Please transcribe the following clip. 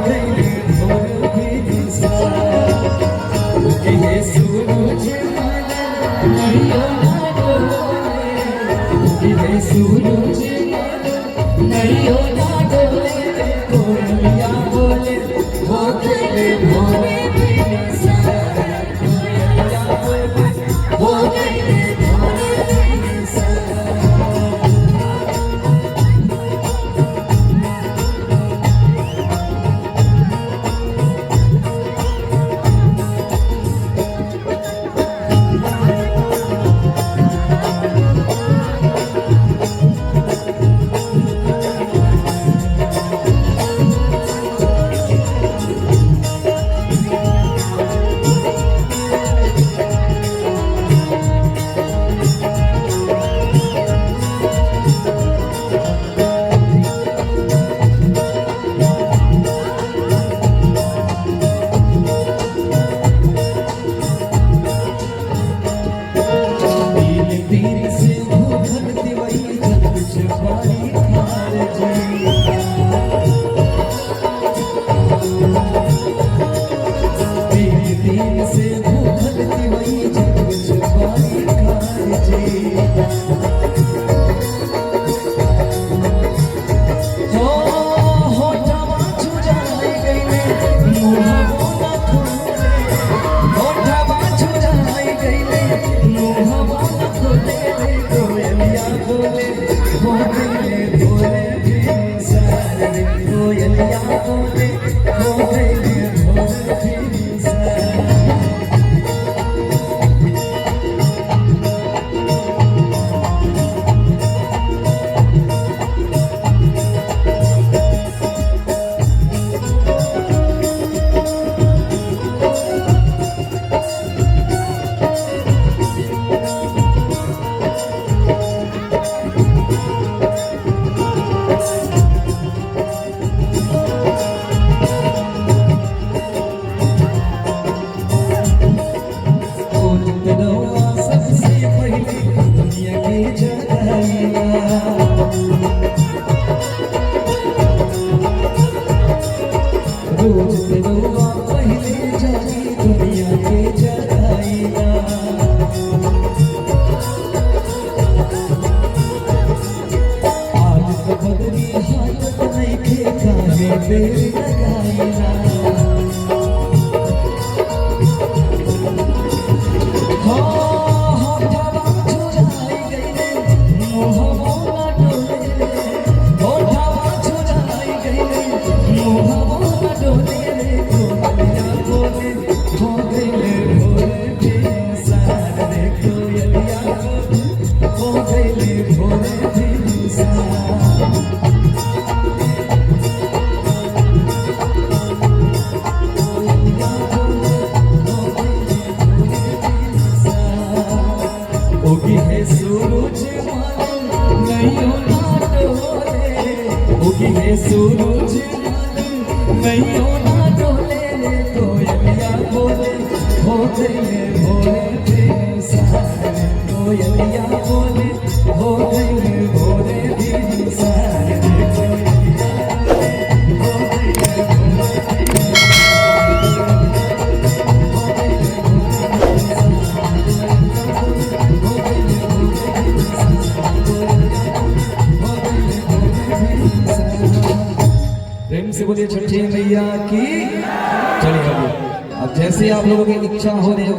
गई भोर भी ये सूरज नैयो ना डोले, ये सूरज नैयो ना डोले, कोयलिया बोले हो गई भोर भी कोयलिया बोले हो गई भोर भी सूरज नैयो ना डोले, कोयलिया बोले हो गई भोरे भी सारे, कोयलिया बोले हो गई भोरे भी सारे, प्रेम से बोलिए छठी मैया की। चलिए अब जैसे आप लोगों की इच्छा हो रही है